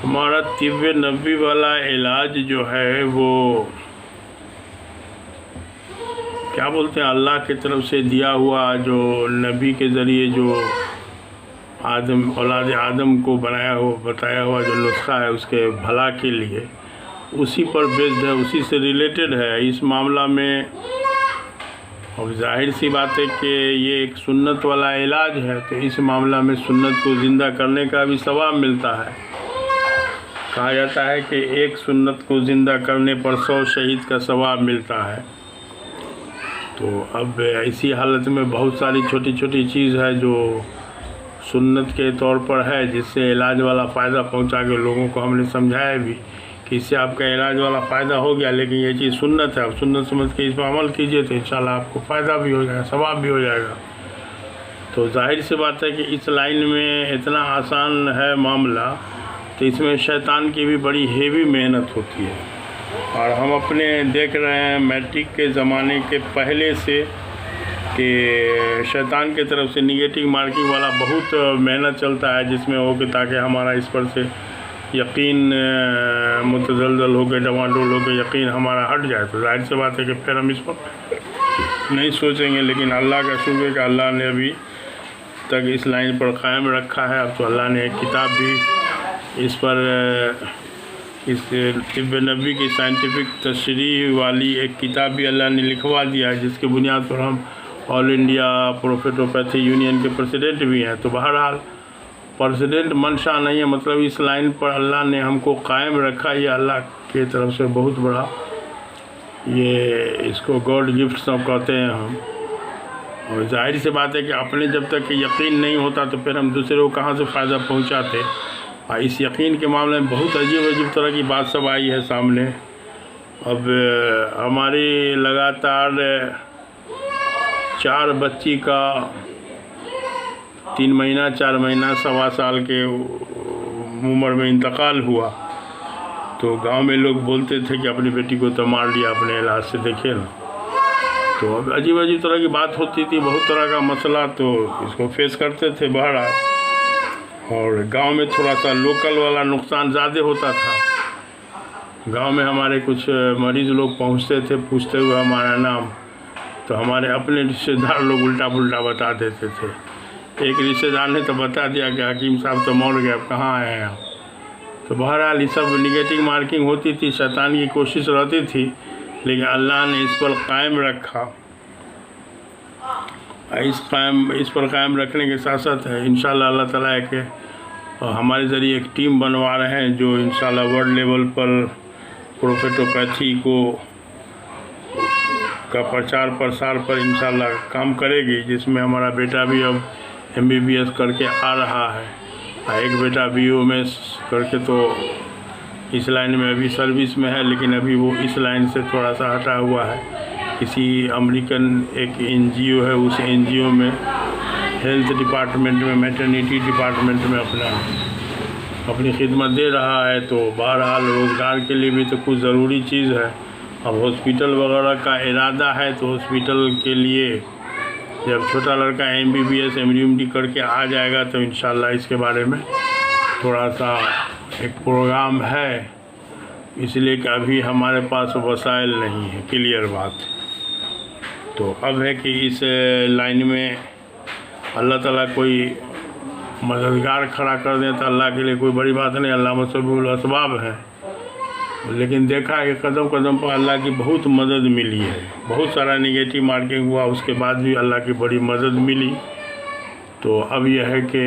ہمارا طب نبوی والا علاج جو ہے وہ کیا بولتے ہیں، اللہ کی طرف سے دیا ہوا جو نبی کے ذریعے جو اولاد آدم کو بتایا ہوا جو نسخہ ہے اس کے بھلا کے لیے، اسی پر بیسڈ ہے، اسی سے ریلیٹڈ ہے اس معاملہ میں۔ اب ظاہر سی بات ہے کہ یہ ایک سنت والا علاج ہے، تو اس معاملہ میں سنت کو زندہ کرنے کا بھی ثواب ملتا ہے۔ کہا جاتا ہے کہ ایک سنت کو زندہ کرنے پر 100 شہید کا ثواب ملتا ہے۔ تو اب ایسی حالت میں بہت ساری چھوٹی چھوٹی چیز ہے جو سنت کے طور پر ہے، جس سے علاج والا فائدہ پہنچا کے لوگوں کو ہم نے سمجھایا بھی کہ اس سے آپ کا علاج والا فائدہ ہو گیا، لیکن یہ چیز سنت ہے، اب سنت سمجھ کے اس پر عمل کیجئے تو انشاءاللہ آپ کو فائدہ بھی ہو جائے گا، ثواب بھی ہو جائے گا۔ تو ظاہر سی بات ہے کہ اس لائن میں اتنا آسان ہے معاملہ، تو اس میں شیطان کی بھی بڑی ہیوی محنت ہوتی ہے، اور ہم اپنے دیکھ رہے ہیں میٹرک کے زمانے کے پہلے سے کہ شیطان کی طرف سے نگیٹو مارکنگ والا بہت محنت چلتا ہے، جس میں ہو کہ تاکہ ہمارا اس پر سے یقین متزلزل ہو کے ڈواڈول ہو کے یقین ہمارا ہٹ جائے۔ تو ظاہر سی بات ہے کہ پھر ہم اس پر نہیں سوچیں گے، لیکن اللہ کا شکر ہے کہ اللہ نے ابھی تک اس لائن پر قائم رکھا ہے۔ اب تو اللہ نے ایک کتاب بھی اس پر، اس طب نبوی کی سائنٹیفک تشریح والی ایک کتاب بھی اللہ نے لکھوا دیا ہے، جس کی بنیاد پر ہم آل انڈیا پروفیٹوپیتھی یونین کے پریزیڈنٹ بھی ہیں۔ تو بہرحال پریزیڈنٹ منشا نہیں ہے، مطلب اس لائن پر اللہ نے ہم کو قائم رکھا، یہ اللہ کی طرف سے بہت بڑا، یہ اس کو گاڈ گفٹ سب کہتے ہیں ہم۔ اور ظاہر سی بات ہے کہ اپنے جب تک کہ یقین نہیں ہوتا تو پھر ہم دوسرے کو کہاں سے فائدہ پہنچاتے۔ اور اس یقین کے معاملے میں بہت عجیب طرح کی بات سب آئی ہے سامنے۔ اب ہماری لگاتار 4 بچی کا 3 مہینہ 4 مہینہ 1.25 سال کے عمر میں انتقال ہوا، تو گاؤں میں لوگ بولتے تھے کہ اپنی بیٹی کو تو مار لیا، اپنے علاج سے دیکھے نا۔ تو اب عجیب طرح کی بات ہوتی تھی، بہت طرح کا مسئلہ، تو اس کو فیس کرتے تھے بہرحال۔ اور گاؤں میں تھوڑا سا لوکل والا نقصان زیادہ ہوتا تھا۔ گاؤں میں ہمارے کچھ مریض لوگ پہنچتے تھے پوچھتے ہوئے ہمارا نام، تو ہمارے اپنے رشتہ دار لوگ الٹا پلٹا بتا دیتے تھے۔ ایک رشتہ دار نے تو بتا دیا کہ حکیم صاحب تو مر گئے، اب کہاں آئے ہیں آپ۔ تو بہرحال یہ سب نگیٹو مارکنگ ہوتی تھی، شیطان کی کوشش رہتی تھی، لیکن اللہ نے اس پر قائم رکھا۔ اس پر قائم رکھنے کے ساتھ ساتھ انشاءاللہ اللہ تعالیٰ ہے کہ ہمارے ذریعے ایک ٹیم بنوا رہے ہیں جو انشاءاللہ ورلڈ لیول پر پروفیٹوپیتھی کا پرچار پرسار پر انشاءاللہ کام کرے گی، جس میں ہمارا بیٹا بھی اب MBBS کر کے آ رہا ہے، ایک بیٹا BOMS کر کے تو اس لائن میں ابھی سروس میں ہے، لیکن ابھی وہ اس لائن سے تھوڑا سا ہٹا ہوا ہے۔ کسی امریکن ایک NGO ہے، اس NGO میں ہیلتھ ڈپارٹمنٹ میں، میٹرنیٹی ڈپارٹمنٹ میں اپنی خدمت دے رہا ہے۔ تو بہرحال روزگار کے لیے بھی تو کچھ ضروری چیز ہے۔ اب ہاسپٹل وغیرہ کا ارادہ ہے، تو ہاسپٹل کے لیے جب چھوٹا لڑکا MBBS MD کر کے آ جائے گا تو انشاءاللہ اس کے بارے میں تھوڑا سا ایک پروگرام ہے، اس لیے کہ ابھی ہمارے پاس وسائل نہیں ہے، کلیئر بات۔ تو اب ہے کہ اس لائن میں اللہ تعالیٰ کوئی مددگار کھڑا کر دیں تو اللہ کے لیے کوئی بڑی بات نہیں، اللہ مسبب الاسباب ہے۔ لیکن دیکھا ہے کہ قدم قدم پر اللہ کی بہت مدد ملی ہے، بہت سارا نگیٹو مارکنگ ہوا، اس کے بعد بھی اللہ کی بڑی مدد ملی۔ تو اب یہ ہے کہ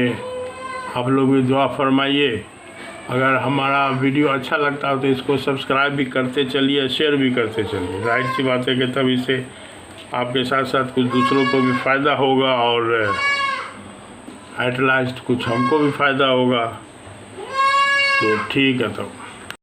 آپ لوگ بھی دعا فرمائیے، اگر ہمارا ویڈیو اچھا لگتا ہو تو اس کو سبسکرائب بھی کرتے چلیے، شیئر بھی کرتے چلیے۔ ظاہر سی بات ہے کہ تب اس سے آپ کے ساتھ ساتھ کچھ دوسروں کو بھی فائدہ ہوگا، اور ایٹ لاسٹ کچھ ہم کو بھی فائدہ ہوگا۔ تو ٹھیک ہے، تو